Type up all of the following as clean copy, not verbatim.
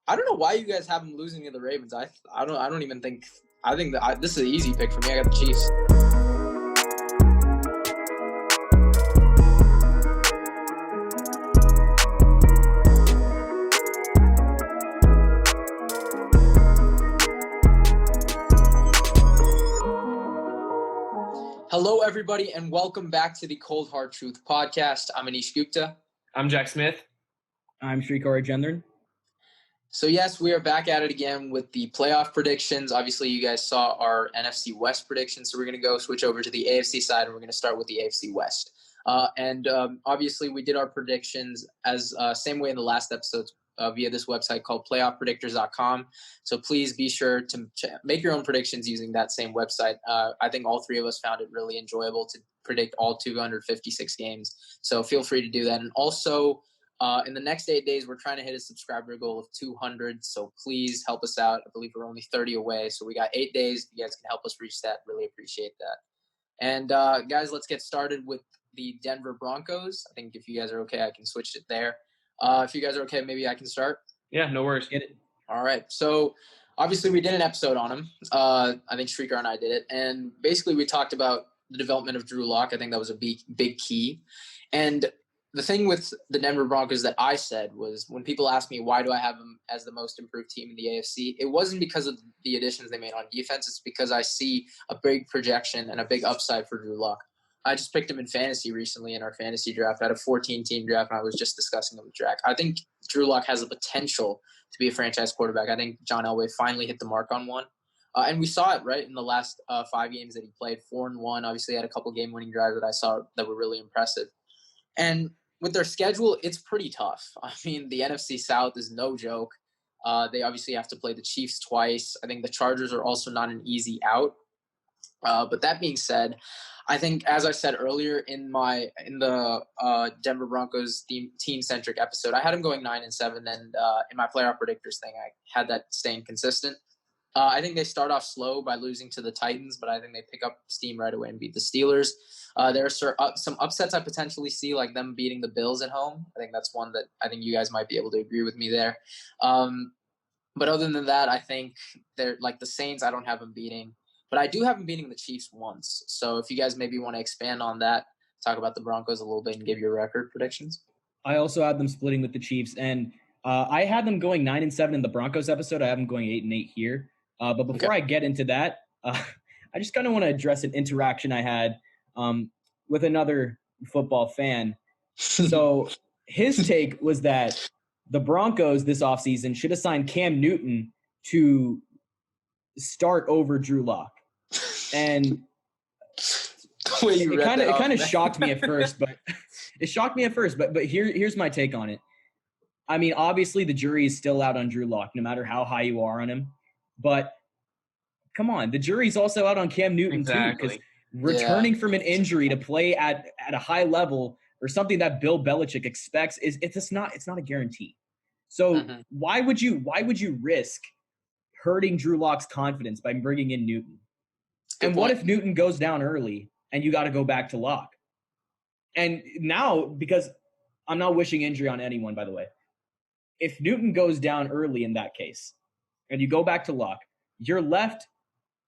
I don't know why you guys have them losing to the Ravens. I don't even think. I think that this is an easy pick for me. I got the Chiefs. Hello, everybody, and welcome back to the Cold Hard Truth podcast. I'm Anish Gupta. I'm Jack Smith. I'm Shrikar Gendran. So, yes, we are back at it again with the playoff predictions. Obviously, you guys saw our NFC West predictions, so we're going to go switch over to the AFC side, and we're going to start with the AFC West. Obviously, we did our predictions as same way in the last episode via this website called playoffpredictors.com. So please be sure to make your own predictions using that same website. I think all three of us found it really enjoyable to predict all 256 games. So feel free to do that. And also, in the next 8 days, we're trying to hit a subscriber goal of 200. So please help us out. I believe we're only 30 away. So we got 8 days. You guys can help us reach that. Really appreciate that. And guys, let's get started with the Denver Broncos. I think if you guys are okay, I can switch it there. If you guys are okay, maybe I can start. Yeah, no worries. Get it. All right. So obviously we did an episode on him. I think Shrikar and I did it. And basically we talked about the development of Drew Lock. I think that was a big key. And the thing with the Denver Broncos that I said was when people ask me why do I have them as the most improved team in the AFC, it wasn't because of the additions they made on defense. It's because I see a big projection and a big upside for Drew Lock. I just picked him in fantasy recently in our fantasy draft. I had a 14-team draft, and I was just discussing him with Jack. I think Drew Lock has the potential to be a franchise quarterback. I think John Elway finally hit the mark on one. And we saw it, right, in the last 5 games that he played, 4-1. Obviously, had a couple game-winning drives that I saw that were really impressive. And with their schedule, it's pretty tough. I mean, the NFC South is no joke. They obviously have to play the Chiefs twice. I think the Chargers are also not an easy out. But that being said, I think, as I said earlier in the Denver Broncos team-centric episode, I had them going 9-7, and in my playoff predictors thing, I had that staying consistent. I think they start off slow by losing to the Titans, but I think they pick up steam right away and beat the Steelers. There are some upsets I potentially see, like them beating the Bills at home. I think that's one that I think you guys might be able to agree with me there. But other than that, I think they're like the Saints. I don't have them beating. But I do have them beating the Chiefs once. So if you guys maybe want to expand on that, talk about the Broncos a little bit and give your record predictions. I also had them splitting with the Chiefs. And I had them going 9-7 in the Broncos episode. I have them going 8-8 here. But before I get into that, I just kind of want to address an interaction I had with another football fan. So his take was that the Broncos this offseason should have signed Cam Newton to start over Drew Lock. And it kind of shocked me at first, but here's my take on it. I mean, obviously the jury is still out on Drew Lock, no matter how high you are on him. But come on, the jury's also out on Cam Newton too, because returning from an injury to play at a high level or something that Bill Belichick expects it's not a guarantee. So why would you risk hurting Drew Lock's confidence by bringing in Newton? And what if Newton goes down early and you got to go back to Lock? And now, because I'm not wishing injury on anyone, by the way, if Newton goes down early in that case and you go back to Lock, you're left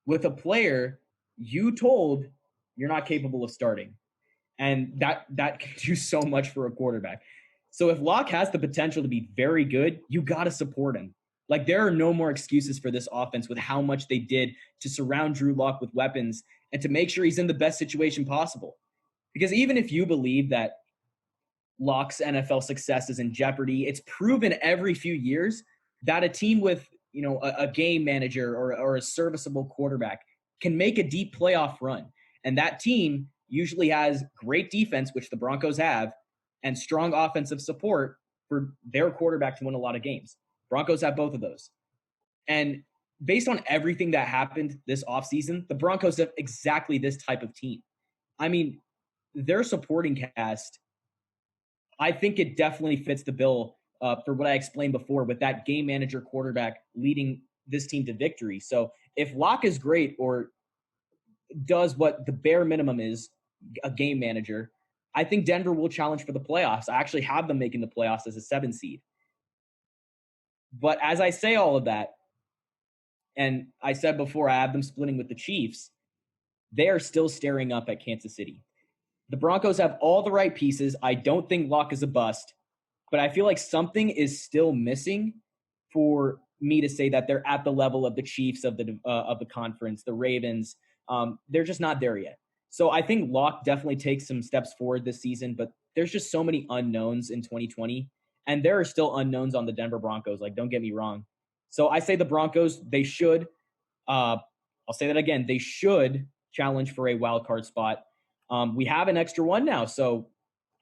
with a player you told you're not capable of starting. And that can do so much for a quarterback. So if Lock has the potential to be very good, you got to support him. Like, there are no more excuses for this offense with how much they did to surround Drew Lock with weapons and to make sure he's in the best situation possible. Because even if you believe that Lock's NFL success is in jeopardy, it's proven every few years that a team with, a game manager or a serviceable quarterback can make a deep playoff run. And that team usually has great defense, which the Broncos have, and strong offensive support for their quarterback to win a lot of games. Broncos have both of those. And based on everything that happened this offseason, the Broncos have exactly this type of team. I mean, their supporting cast, I think it definitely fits the bill for what I explained before with that game manager quarterback leading this team to victory. So if Locke is great or does what the bare minimum is, a game manager, I think Denver will challenge for the playoffs. I actually have them making the playoffs as a 7 seed. But as I say all of that, and I said before, I have them splitting with the Chiefs, they are still staring up at Kansas City. The Broncos have all the right pieces. I don't think Locke is a bust, but I feel like something is still missing for me to say that they're at the level of the Chiefs of the conference, the Ravens. They're just not there yet. So I think Locke definitely takes some steps forward this season, but there's just so many unknowns in 2020, and there are still unknowns on the Denver Broncos. Like, don't get me wrong. So I say the Broncos, they should. I'll say that again. They should challenge for a wild card spot. We have an extra one now, so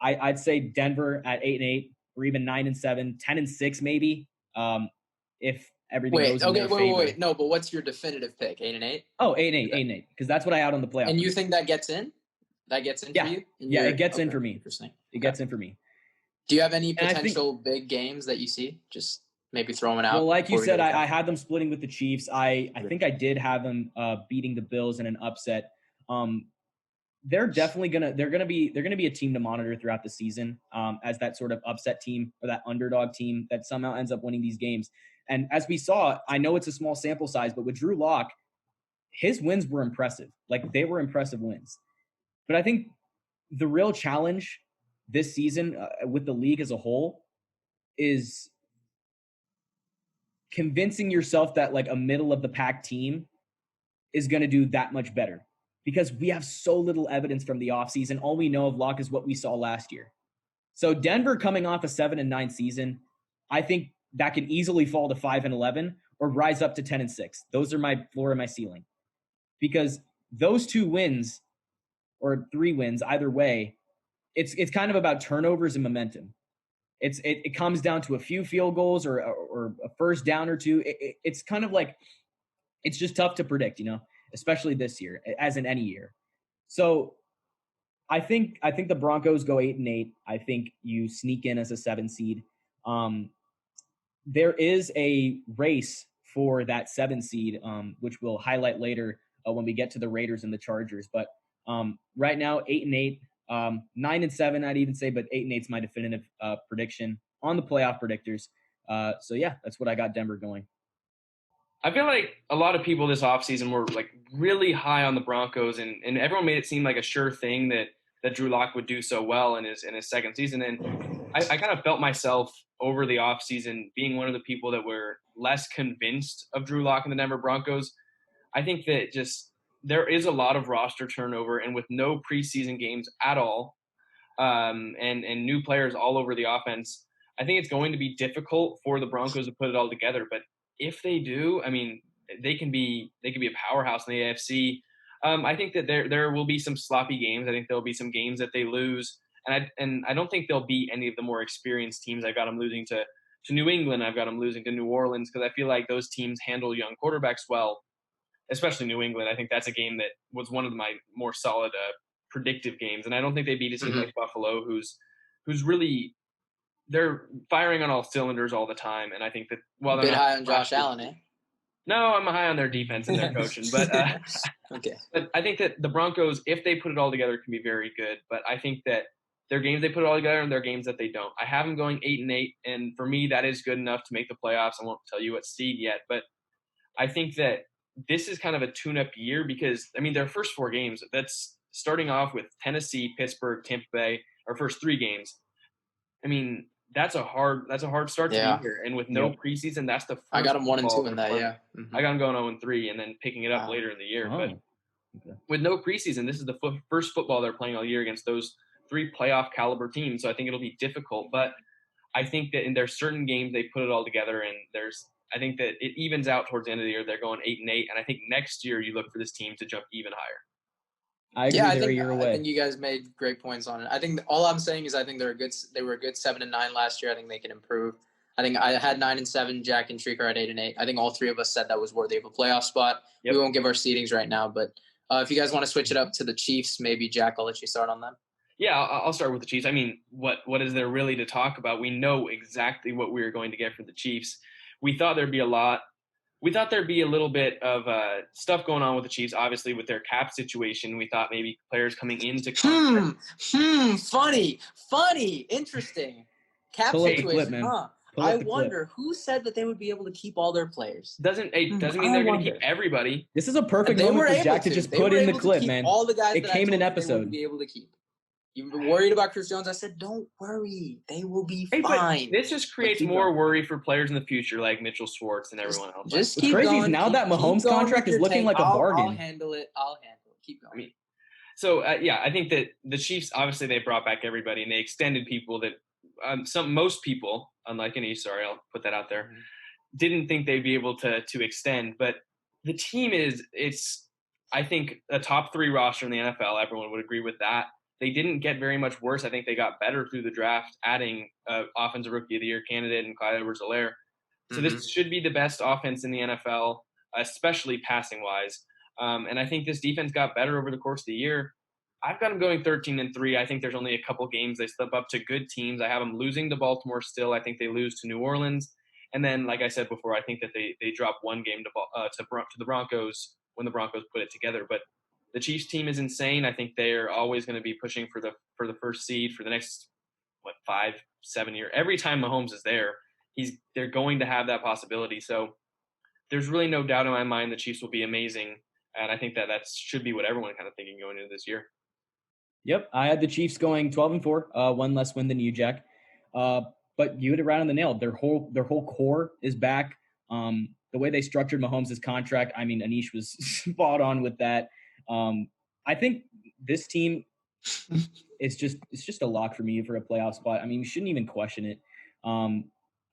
I'd say Denver at 8-8, or even 9-7, 10-6 maybe. If everything goes in their favor. Wait. No, but what's your definitive pick? 8-8? Oh, 8-8, because that's what I had on the playoff. And you think that gets in? That gets in for you? It gets in for me. Interesting. It gets in for me. Do you have any potential big games that you see? Just maybe throw them out. Well, like you said, I had them splitting with the Chiefs. I think I did have them beating the Bills in an upset. They're definitely gonna be a team to monitor throughout the season, as that sort of upset team or that underdog team that somehow ends up winning these games. And as we saw, I know it's a small sample size, but with Drew Lock, his wins were impressive. Like, they were impressive wins. But I think the real challenge this season with the league as a whole is convincing yourself that like a middle of the pack team is going to do that much better, because we have so little evidence from the offseason. All we know of Locke is what we saw last year. So Denver coming off a 7-9 season, I think that could easily fall to 5-11 or rise up to 10-6. Those are my floor and my ceiling, because those 2 wins or 3 wins, either way, it's kind of about turnovers and momentum. It comes down to a few field goals or a first down or 2. It's kind of like, it's just tough to predict, especially this year, as in any year. So I think the Broncos go 8-8. I think you sneak in as a 7 seed. There is a race for that 7 seed, which we'll highlight later when we get to the Raiders and the Chargers. But right now, 8-8, 9-7, I'd even say, but 8-8 is my definitive prediction on the playoff predictors. So yeah, that's what I got Denver going. I feel like a lot of people this offseason were like really high on the Broncos, and everyone made it seem like a sure thing that Drew Lock would do so well in his second season. And I kind of felt myself over the offseason being one of the people that were less convinced of Drew Lock and the Denver Broncos. I think that just there is a lot of roster turnover, and with no preseason games at all, and new players all over the offense, I think it's going to be difficult for the Broncos to put it all together. But if they do, I mean, they can be a powerhouse in the AFC. I think that there will be some sloppy games. I think there'll be some games that they lose, and I don't think they'll beat any of the more experienced teams. I've got them losing to New England. I've got them losing to New Orleans, because I feel like those teams handle young quarterbacks well, especially New England. I think that's a game that was one of my more solid predictive games, and I don't think they beat a team like Buffalo, who's really – they're firing on all cylinders all the time. And I think that a bit high on Josh Allen, eh? No, I'm high on their defense and their coaching, but okay. But I think that the Broncos, if they put it all together, can be very good. But I think that their games they put it all together, and their games that they don't. I have them going 8-8, and for me, that is good enough to make the playoffs. I won't tell you what seed yet, but I think that this is kind of a tune-up year, because I mean their first 4 games. That's starting off with Tennessee, Pittsburgh, Tampa Bay. Our first 3 games. I mean, that's a hard start to be here, and with no preseason, that's the first. I got them 1-2 in that, yeah. I got them going 0-3, and then picking it up later in the year. But with no preseason, this is the first football they're playing all year against those 3 playoff caliber teams. So I think it'll be difficult, but I think that in their certain games they put it all together, and I think that it evens out towards the end of the year. They're going 8-8, and I think next year you look for this team to jump even higher. I agree. I think you guys made great points on it. I think all I'm saying is I think they were a good 7-9 last year. I think they can improve. I think I had 9-7. Jack and Shrieker at 8-8. I think all 3 of us said that was worthy of a playoff spot. Yep. We won't give our seedings right now, but if you guys want to switch it up to the Chiefs, maybe Jack, I'll let you start on them. Yeah, I'll start with the Chiefs. I mean, what is there really to talk about? We know exactly what we are going to get from the Chiefs. We thought there'd be a lot. We thought there'd be a little bit of stuff going on with the Chiefs, obviously, with their cap situation. We thought maybe players coming into contract. Funny, interesting. Cap situation, huh? I wonder who said that they would be able to keep all their players. Doesn't mean they're going to keep everybody. This is a perfect moment for Jack to just put in the clip, man. All the guys it came in an episode. Be able to keep. You were worried about Chris Jones. I said, don't worry. They will be fine. This just creates more worry for players in the future like Mitchell Schwartz and everyone else. Just keep crazy going. Now that Mahomes contract is looking like a bargain. I'll handle it. Keep going. I think that the Chiefs, obviously they brought back everybody and they extended people that most people, unlike Anish, sorry, I'll put that out there, didn't think they'd be able to extend. But the team it's I think a top 3 roster in the NFL. Everyone would agree with that. They didn't get very much worse. I think they got better through the draft, adding Offensive Rookie of the Year candidate and Clyde Edwards-Helaire. So this should be the best offense in the NFL, especially passing-wise. And I think this defense got better over the course of the year. I've got them going 13-3. I think there's only a couple games they slip up to good teams. I have them losing to Baltimore still. I think they lose to New Orleans. And then, like I said before, I think that they drop one game to the Broncos when the Broncos put it together. But the Chiefs team is insane. I think they're always going to be pushing for the first seed for the next 5-7 years. Every time Mahomes is there, they're going to have that possibility. So there's really no doubt in my mind the Chiefs will be amazing, and I think that should be what everyone kind of thinking going into this year. Yep, I had the Chiefs going 12-4, one less win than you, Jack. But you hit it right on the nail. Their whole core is back. The way they structured Mahomes' contract, I mean, Anish was spot on with that. I think this team it's just a lock for me for a playoff spot. I mean, you shouldn't even question it.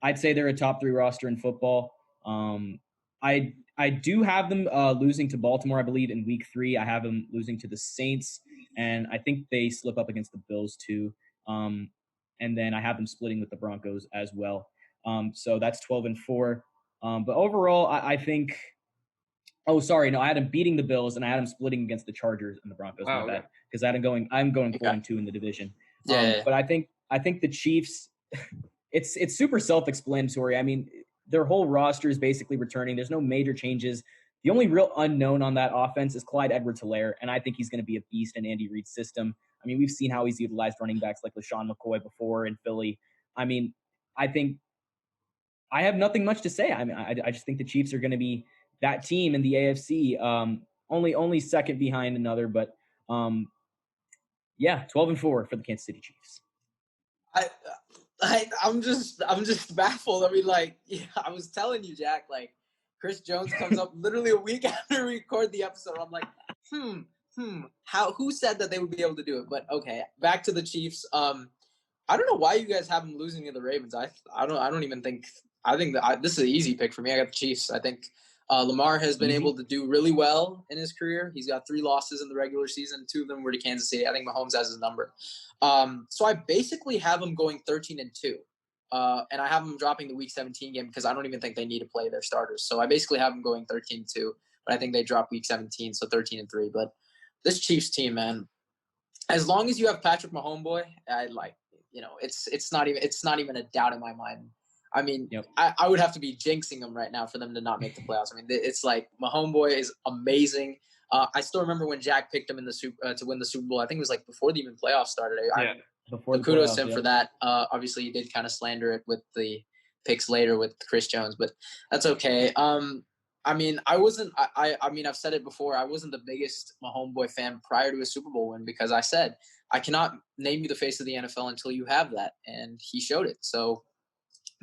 I'd say they're a top 3 roster in football. I do have them losing to Baltimore, I believe, in week 3. I have them losing to the Saints, and I think they slip up against the Bills too. And then I have them splitting with the Broncos as well. So that's 12-4. But overall, I think – oh, sorry. No, I had them beating the Bills, and I had them splitting against the Chargers and the Broncos. Because I'm going 4-2 in the division. But I think the Chiefs – it's super self-explanatory. I mean, their whole roster is basically returning. There's no major changes. The only real unknown on that offense is Clyde Edwards-Helaire, and I think he's going to be a beast in Andy Reid's system. I mean, we've seen how he's utilized running backs like LaShawn McCoy before in Philly. I mean, I think I have nothing much to say. I mean, I just think the Chiefs are going to be that team in the AFC, only second behind another. But, 12-4 for the Kansas City Chiefs. I'm just baffled. I mean, I was telling you, Jack, Chris Jones comes up literally a week after we record the episode. I'm like, who said that they would be able to do it? But okay, back to the Chiefs. I don't know why you guys have them losing to the Ravens. I think this is an easy pick for me. I got the Chiefs. I think Lamar has been able to do really well in his career. He's got 3 losses in the regular season. 2 of them were to Kansas City. I think Mahomes has his number. So I basically have them going 13-2. And I have them dropping the Week 17 game because I don't even think they need to play their starters. So I basically have them going 13-2, but I think they drop Week 17, so 13-3. But this Chiefs team, man, as long as you have Patrick Mahomes, it's not even a doubt in my mind. I mean, I would have to be jinxing them right now for them to not make the playoffs. I mean, it's like Mahomes is amazing. I still remember when Jack picked him in the to win the Super Bowl. I think it was before the even playoffs started. Kudos to him for that. Obviously, you did kind of slander it with the picks later with Chris Jones, but that's okay. I mean, I've said it before. I wasn't the biggest Mahomes fan prior to a Super Bowl win because I said I cannot name you the face of the NFL until you have that, and he showed it. So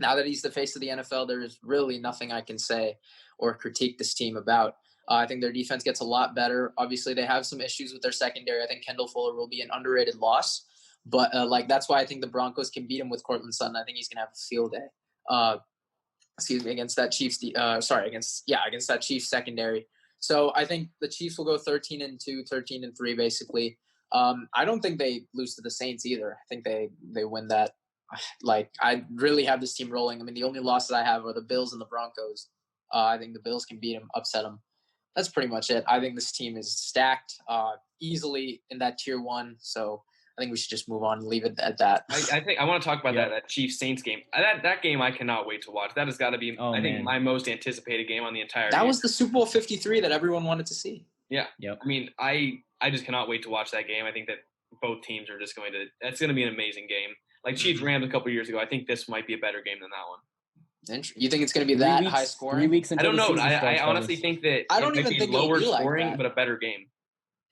now that he's the face of the NFL, there is really nothing I can say or critique this team about. I think their defense gets a lot better. Obviously, they have some issues with their secondary. I think Kendall Fuller will be an underrated loss. But that's why I think the Broncos can beat him with Cortland Sutton. I think he's gonna have a field day. Against that Chiefs. Against that Chiefs secondary. So I think the Chiefs will go 13-2, 13-3, basically. I don't think they lose to the Saints either. I think they win that. I really have this team rolling. I mean, the only losses I have are the Bills and the Broncos. I think the Bills can beat them, upset them. That's pretty much it. I think this team is stacked easily in that tier 1. So I think we should just move on and leave it at that. I think I want to talk about that Chiefs-Saints game. That game I cannot wait to watch. That has got to be, think, my most anticipated game on the entire That was the Super Bowl 53 that everyone wanted to see. Yeah. Yep. I mean, I just cannot wait to watch that game. I think that both teams are just that's going to be an amazing game. like Chiefs Rams a couple years ago. I think this might be a better game than that one. You think it's going to be that high scoring? 3 weeks I until don't the know. season starts, I honestly fellas. think that I don't it even might be think it'll lower be like scoring, that. but a better game.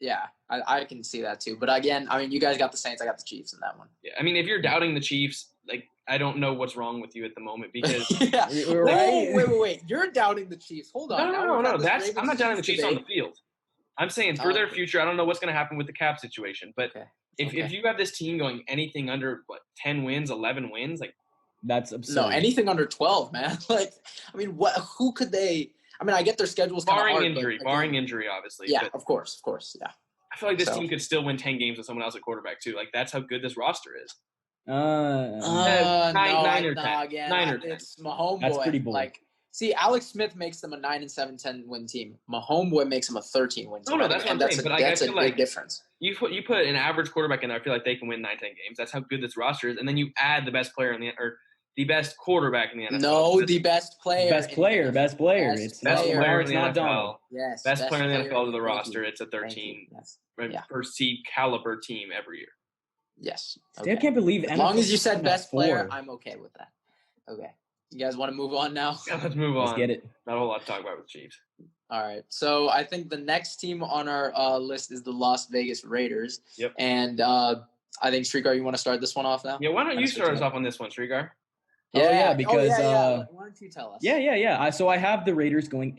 Yeah, I can see that too. But again, I mean, you guys got the Saints. I got the Chiefs in that one. Yeah, I mean, if you're doubting the Chiefs, like I don't know what's wrong with you at the moment because yeah. Right? Wait. You're doubting the Chiefs. Hold on. no. I'm not doubting the Chiefs on the debate. field. I'm saying for their future, I don't know what's going to happen with the cap situation, but if you have this team going anything under 10 wins, 11 wins, like that's absurd. No, anything under 12, man. Like, I mean, who could they? I mean, I get their schedules kind of hard. Barring injury, obviously. Yeah, but of course, yeah. I feel like this team could still win 10 games with someone else at quarterback too. Like that's how good this roster is. 9 or 10. Again, 9 or 10. It's my homeboy. That's pretty bold. Like, see, Alex Smith makes them a 9-7, 10-win team. My homeboy makes them a 13-win team. No, that's what I'm saying. But that's a big like difference. You put an average quarterback in there, I feel like they can win 9-10 games. That's how good this roster is. And then you add the best player the best quarterback in the NFL. No, the best player. Best player. Best player in the NFL. Yes. Best player in the NFL to the roster. It's a 13 per seed caliber team every year. Yes. Okay. I can't believe as long as you said best player, I'm okay with that. Okay. You guys want to move on now? Yeah, let's move on. Let's get it. Not a whole lot to talk about with the Chiefs. All right. So I think the next team on our list is the Las Vegas Raiders. Yep. And I think, Shrikar, you want to start this one off now? Yeah, why don't you start us off on this one, Shrikar? Because why don't you tell us? Yeah. So I have the Raiders going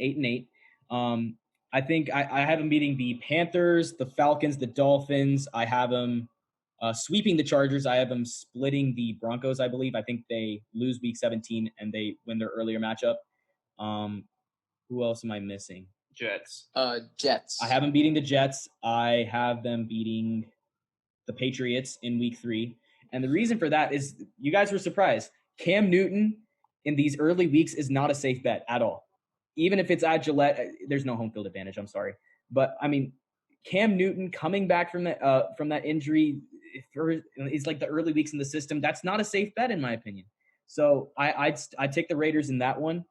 8-8. I think I have them beating the Panthers, the Falcons, the Dolphins. I have them sweeping the Chargers. I have them splitting the Broncos, I believe. I think they lose week 17 and they win their earlier matchup. Who else am I missing? Jets. Jets. I have them beating the Jets. I have them beating the Patriots in week 3. And the reason for that is you guys were surprised. Cam Newton in these early weeks is not a safe bet at all. Even if it's at Gillette, there's no home field advantage. I'm sorry. But, I mean, Cam Newton coming back from that injury, it's like the early weeks in the system. That's not a safe bet, in my opinion. So I'd take the Raiders in that one.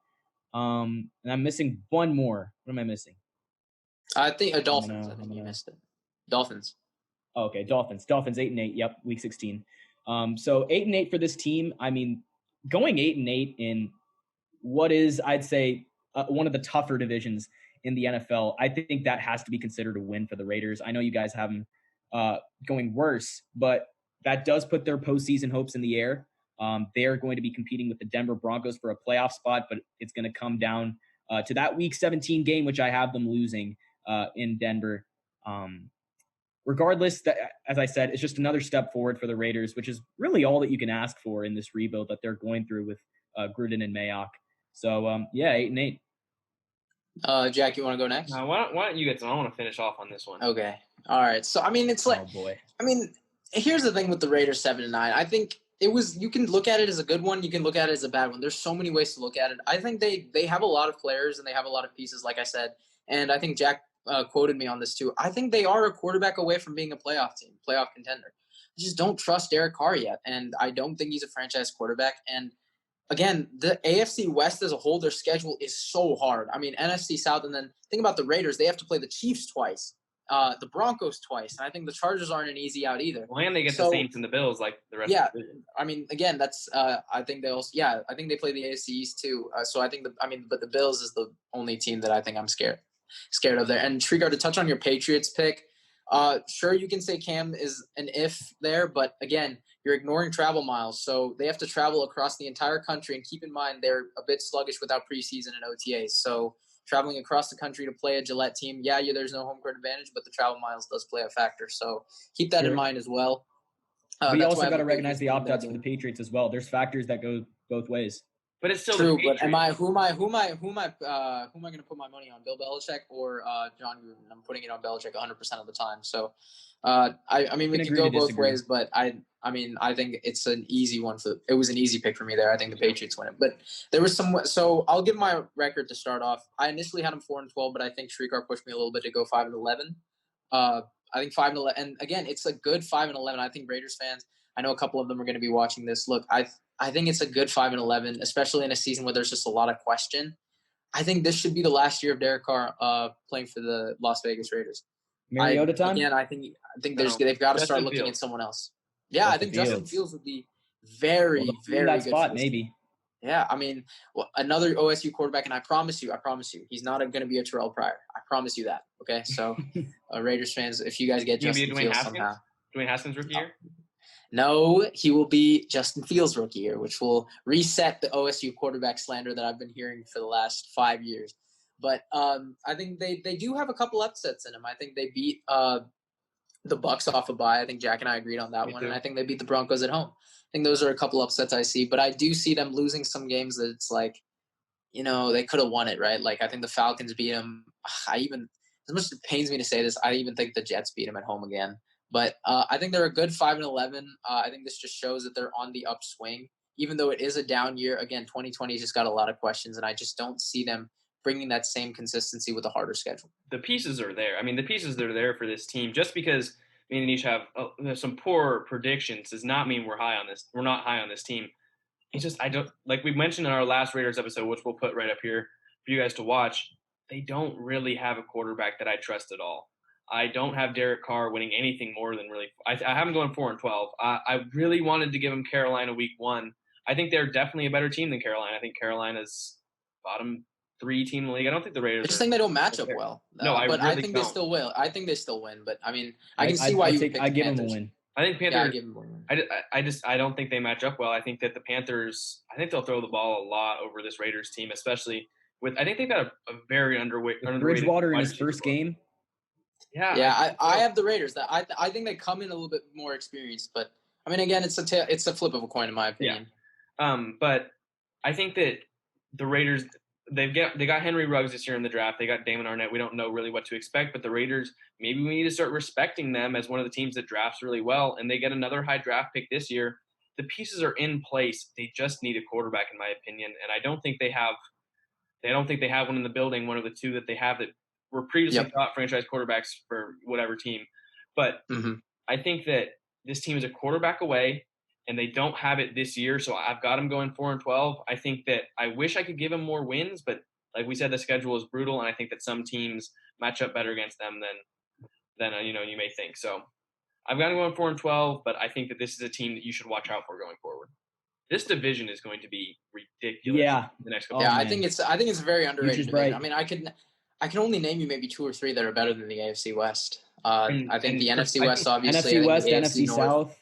And I'm missing one more. What am I missing? I think Dolphins. I think you missed it. Dolphins. Oh, okay, Dolphins. Dolphins 8-8. Yep, week 16. So 8-8 for this team. I mean, going 8-8 in what is, I'd say, one of the tougher divisions in the NFL. I think that has to be considered a win for the Raiders. I know you guys have them going worse, but that does put their postseason hopes in the air. They are going to be competing with the Denver Broncos for a playoff spot, but it's going to come down to that week 17 game, which I have them losing in Denver. Regardless, as I said, it's just another step forward for the Raiders, which is really all that you can ask for in this rebuild that they're going through with Gruden and Mayock. So, 8-8. Jack, you want to go next? Why don't you get some? I want to finish off on this one. Okay. All right. So, I mean, it's like, oh boy. I mean, here's the thing with the Raiders 7-9. I think you can look at it as a good one. You can look at it as a bad one. There's so many ways to look at it. I think they have a lot of players and they have a lot of pieces, like I said. And I think Jack quoted me on this too. I think they are a quarterback away from being a playoff team, playoff contender. I just don't trust Derek Carr yet. And I don't think he's a franchise quarterback. And again, the AFC West as a whole, their schedule is so hard. I mean, NFC South, and then think about the Raiders. They have to play the Chiefs twice, the Broncos twice, and I think the Chargers aren't an easy out either. Well, and they get the Saints and the Bills like the rest of the division. I mean, again, that's I think they also I think they play the AFC East too. So I think but the Bills is the only team that I think I'm scared of there. And Shrikar, to touch on your Patriots pick, sure, you can say Cam is an if there, but again, you're ignoring travel miles. So they have to travel across the entire country, and keep in mind they're a bit sluggish without preseason and OTAs. So traveling across the country to play a Gillette team, there's no home court advantage, but the travel miles does play a factor. So keep that in mind as well. We also got to recognize the opt-outs for the Patriots as well. There's factors that go both ways. But it's still true. But who am I going to put my money on? Bill Belichick or John Gruden? I'm putting it on Belichick 100% of the time. So I mean, we can go both ways, but I think it's an easy one. It was an easy pick for me there. I think the Patriots win it. But there was so I'll give my record to start off. I initially had them 4-12, but I think Shrikar pushed me a little bit to go 5-11. I think 5-11, and again, it's a good 5-11. I think Raiders fans, I know a couple of them are going to be watching this. Look, I think it's a good 5-11, especially in a season where there's just a lot of question. I think this should be the last year of Derek Carr playing for the Las Vegas Raiders. Mariota time? Again, I think they've got to start looking at someone else. Yeah, I think Justin Fields would be Very, Well, very that good spot, for this maybe. team. Yeah, I mean, another OSU quarterback, and I promise you, he's not going to be a Terrell Pryor. I promise you that. Okay, so Raiders fans, if you guys get Justin Fields somehow, Dwayne Haskins rookie year. No, he will be Justin Fields rookie year, which will reset the OSU quarterback slander that I've been hearing for the last 5 years. But I think they do have a couple upsets in them. I think they beat the Bucks off a bye. I think Jack and I agreed on that one, and I think they beat the Broncos at home. I think those are a couple upsets I see, but I do see them losing some games that it's like, they could have won it, right? Like I think the Falcons beat them. As much as it pains me to say this, I even think the Jets beat them at home again. But I think they're a good 5-11. I think this just shows that they're on the upswing, even though it is a down year. Again, 2020 just got a lot of questions, and I just don't see them bringing that same consistency with a harder schedule. The pieces are there. I mean, the pieces are there for this team. Just because me and Anish have some poor predictions does not mean we're high on this. We're not high on this team. It's just I don't, like we mentioned in our last Raiders episode, which we'll put right up here for you guys to watch. They don't really have a quarterback that I trust at all. I don't have Derek Carr winning anything more than really. I have him going 4-12. I really wanted to give him Carolina week 1. I think they're definitely a better team than Carolina. I think Carolina's bottom 3 team in the league. I don't think the Raiders. I just think they don't match up well. No, but really I think don't. they still will. I think they still win. But I mean, I can see why you would pick I give Panthers. them a win. I think Panthers. Yeah, I give them a win. I don't think they match up well. I think that the Panthers. I think they'll throw the ball a lot over this Raiders team, especially with. I think they've got a very underweight. Bridgewater in his first game. Yeah, I have the Raiders. I think they come in a little bit more experienced, but I mean, again, it's a flip of a coin in my opinion. Yeah. But I think that the Raiders they got Henry Ruggs this year in the draft. They got Damon Arnett. We don't know really what to expect, but the Raiders, maybe we need to start respecting them as one of the teams that drafts really well, and they get another high draft pick this year. The pieces are in place. They just need a quarterback, in my opinion, and I don't think they have. They don't think they have one in the building. One of the two that they have that were previously thought franchise quarterbacks for whatever team, but I think that this team is a quarterback away. And they don't have it this year, so I've got them going 4-12. I think that I wish I could give them more wins, but like we said, the schedule is brutal, and I think that some teams match up better against them than you may think. So I've got them going 4-12, but I think that this is a team that you should watch out for going forward. This division is going to be ridiculous. Yeah, the next couple. I think it's a very underrated division. Bright. I mean, I can only name you maybe 2 or 3 that are better than the AFC West. I think the NFC West, obviously, NFC West, NFC NFC South.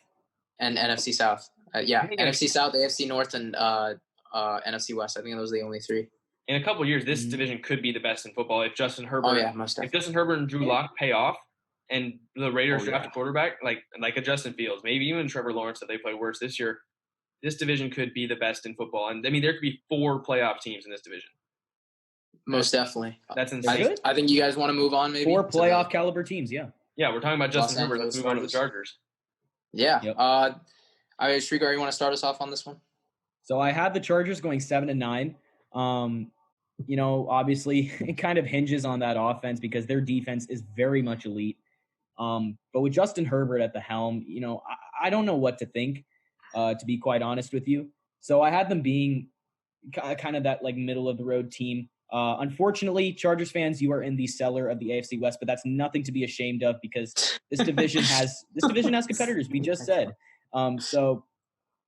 And NFC South. NFC South, AFC North, and NFC West. I think those are the only 3. In a couple of years, this division could be the best in football if Justin Herbert. If Justin Herbert and Drew Lock pay off, and the Raiders draft a quarterback like a Justin Fields, maybe even Trevor Lawrence, that they play worse this year, this division could be the best in football. And I mean, there could be 4 playoff teams in this division. Most definitely. That's insane. I think you guys want to move on. Maybe 4 playoff caliber teams. Yeah. Yeah, we're talking about Justin Herbert. Let's move on to the Chargers. Yeah. Yep. Shrikar, you want to start us off on this one? So I have the Chargers going 7-9. Obviously it kind of hinges on that offense because their defense is very much elite. But with Justin Herbert at the helm, I don't know what to think, to be quite honest with you. So I had them being kind of that like middle of the road team. Unfortunately, Chargers fans, you are in the cellar of the AFC West, but that's nothing to be ashamed of because this division has competitors. We just said. So,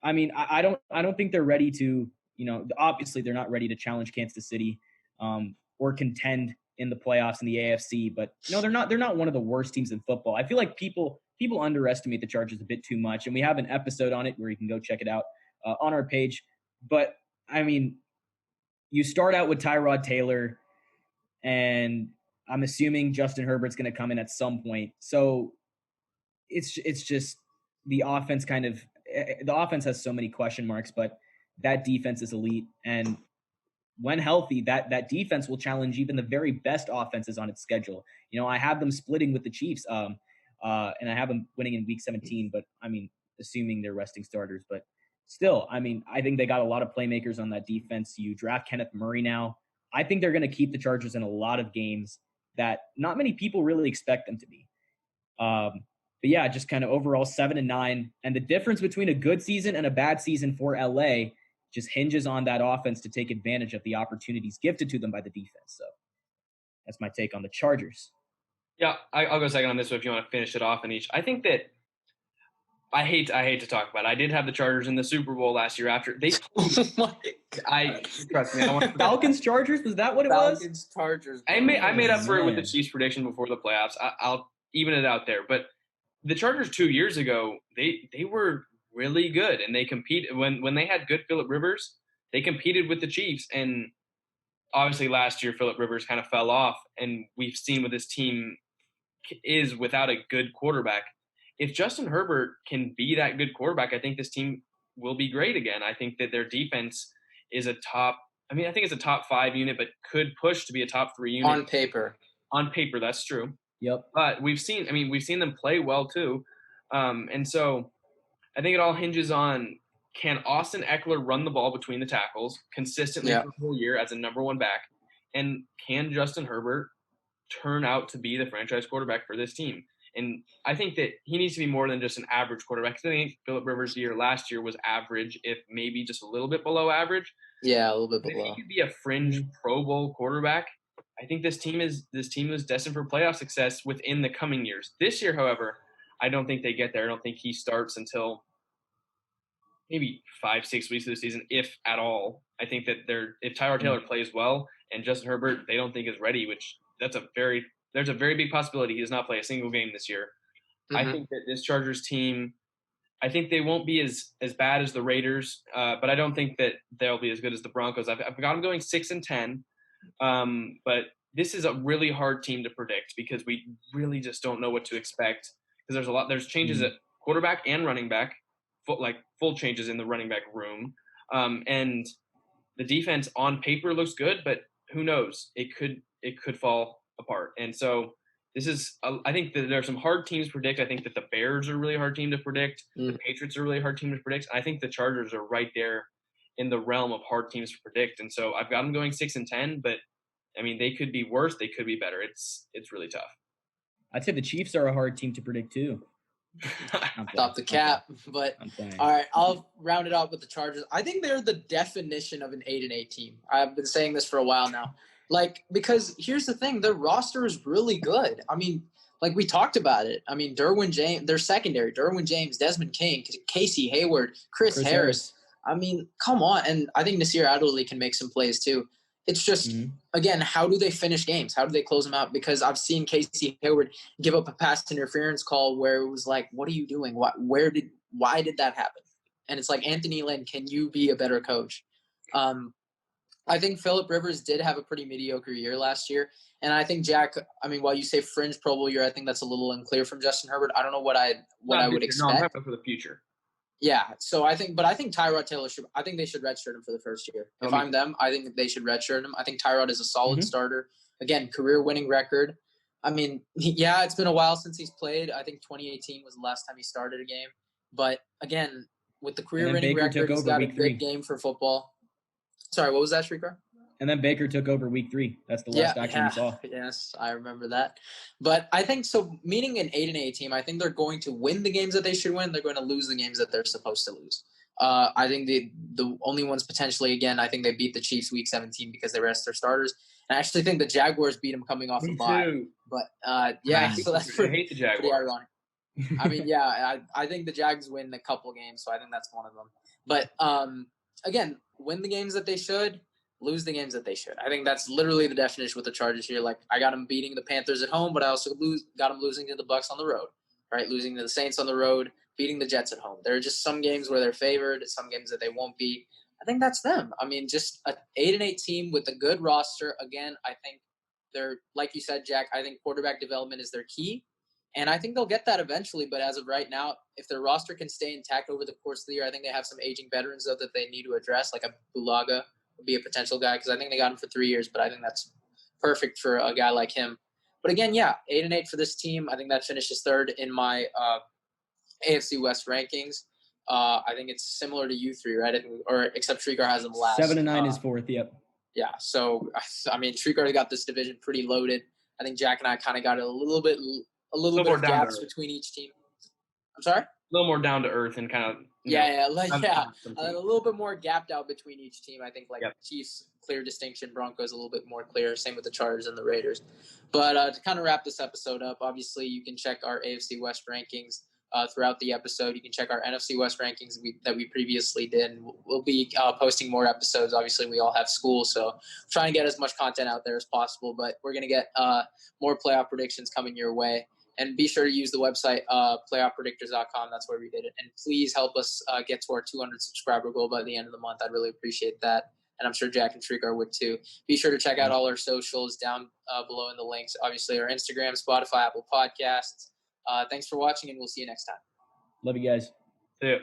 I mean, I don't think they're ready to, obviously they're not ready to challenge Kansas City, or contend in the playoffs in the AFC, but they're not one of the worst teams in football. I feel like people underestimate the Chargers a bit too much, and we have an episode on it where you can go check it out on our page. But I mean, you start out with Tyrod Taylor, and I'm assuming Justin Herbert's going to come in at some point. So it's just the offense the offense has so many question marks, but that defense is elite. And when healthy, that defense will challenge even the very best offenses on its schedule. I have them splitting with the Chiefs, and I have them winning in week 17, but I mean, assuming they're resting starters, but still, I mean, I think they got a lot of playmakers on that defense. You draft Kenneth Murray now. I think they're going to keep the Chargers in a lot of games that not many people really expect them to be. But yeah, just kind of overall 7-9. And the difference between a good season and a bad season for LA just hinges on that offense to take advantage of the opportunities gifted to them by the defense. So that's my take on the Chargers. Yeah, I'll go second on this one if you want to finish it off, Anish. I think that I hate to talk about it. I did have the Chargers in the Super Bowl last year after they. Oh my God. Trust me. I want Falcons Chargers, was that what it was? Falcons Chargers. I made up for it with the Man. Chiefs prediction before the playoffs. I'll even it out there. But the Chargers 2 years ago, they were really good, and they competed when they had good Phillip Rivers. They competed with the Chiefs, and obviously last year Phillip Rivers kind of fell off, and we've seen what this team is without a good quarterback. If Justin Herbert can be that good quarterback, I think this team will be great again. I think that their defense is I think it's a top 5 unit, but could push to be a top 3 unit. On paper. On paper, that's true. Yep. But we've seen them play well too. And so I think it all hinges on, can Austin Eckler run the ball between the tackles consistently for the whole year as a number 1 back? And can Justin Herbert turn out to be the franchise quarterback for this team? And I think that he needs to be more than just an average quarterback. I think Phillip Rivers' year last year was average, if maybe just a little bit below average. Yeah, a little bit But below. if he could be a fringe Pro Bowl quarterback, I think this team is destined for playoff success within the coming years. This year, however, I don't think they get there. I don't think he starts until maybe 5-6 weeks of the season, if at all. I think that if Tyrod Taylor plays well and Justin Herbert they don't think is ready, which there's a very big possibility he does not play a single game this year. I think that this Chargers team, I think they won't be as bad as the Raiders, but I don't think that they'll be as good as the Broncos. I've got them going 6-10, but this is a really hard team to predict because we really just don't know what to expect, because there's changes at quarterback and running back, full changes in the running back room, and the defense on paper looks good, but who knows? It could fall apart. And so I think that there are some hard teams to predict. I think that the Bears are a really hard team to predict. The Patriots are a really hard team to predict. And I think the Chargers are right there in the realm of hard teams to predict. And so I've got them going 6-10, but I mean, they could be worse. They could be better. It's really tough. I'd say the Chiefs are a hard team to predict too. Stop the cap. But all right, I'll round it out with the Chargers. I think they're the definition of an 8-8 team. I've been saying this for a while now. Because here's the thing, their roster is really good. I mean, we talked about it. I mean, Derwin James, their secondary, Derwin James, Desmond King, Casey Hayward, Chris Harris. I mean, come on. And I think Nasir Adderley can make some plays too. It's just, again, how do they finish games? How do they close them out? Because I've seen Casey Hayward give up a pass interference call where it was like, what are you doing? Why did that happen? And it's like, Anthony Lynn, can you be a better coach? I think Phillip Rivers did have a pretty mediocre year last year. And I think while you say fringe Pro Bowl year, I think that's a little unclear from Justin Herbert. I don't know what I would expect. No, I'm talking for the future. Yeah. So I think Tyrod Taylor they should redshirt him for the first year. If I'm them, I think they should redshirt him. I think Tyrod is a solid starter. Again, career winning record. I mean, yeah, it's been a while since he's played. I think 2018 was the last time he started a game. But again, with the career winning record, he's got a big game for football. Sorry, what was that, Shrikar? And then Baker took over week 3. That's the last action we saw. Yes, I remember that. But I think meaning an 8-8 team, I think they're going to win the games that they should win. They're going to lose the games that they're supposed to lose. I think the only ones potentially, again, I think they beat the Chiefs week 17 because they rest their starters. And I actually think the Jaguars beat them coming off the bye. But so that's I hate the Jaguars. Pretty ironic. I mean, yeah, I think the Jags win a couple games, so I think that's one of them. But again, win the games that they should, lose the games that they should. I think that's literally the definition with the Chargers here. I got them beating the Panthers at home, but I also got them losing to the Bucs on the road, right? Losing to the Saints on the road, beating the Jets at home. There are just some games where they're favored, some games that they won't beat. I think that's them. I mean, just an 8-8 team with a good roster. Again, I think they're, like you said, Jack, I think quarterback development is their key. And I think they'll get that eventually. But as of right now, if their roster can stay intact over the course of the year, I think they have some aging veterans, though, that they need to address. Like a Bulaga would be a potential guy because I think they got him for 3 years. But I think that's perfect for a guy like him. But again, 8-8 for this team. I think that finishes third in my AFC West rankings. I think it's similar to you three, right? Except Shrikar has them last. 7-9 is fourth, yep. Yeah, so, I mean, Shrikar got this division pretty loaded. I think Jack and I kind of got a little bit of gaps between each team. I'm sorry? A little more down to earth and kind of a little bit more gapped out between each team. I think Chiefs, clear distinction, Broncos a little bit more clear, same with the Chargers and the Raiders. But to kind of wrap this episode up, obviously you can check our AFC West rankings throughout the episode. You can check our NFC West rankings that we previously did. And we'll be posting more episodes. Obviously, we all have school, so trying to get as much content out there as possible. But we're going to get more playoff predictions coming your way. And be sure to use the website, playoffpredictors.com. That's where we did it. And please help us get to our 200 subscriber goal by the end of the month. I'd really appreciate that. And I'm sure Jack and Shrikar would too. Be sure to check out all our socials down below in the links. Obviously, our Instagram, Spotify, Apple Podcasts. Thanks for watching, and we'll see you next time. Love you guys. See ya.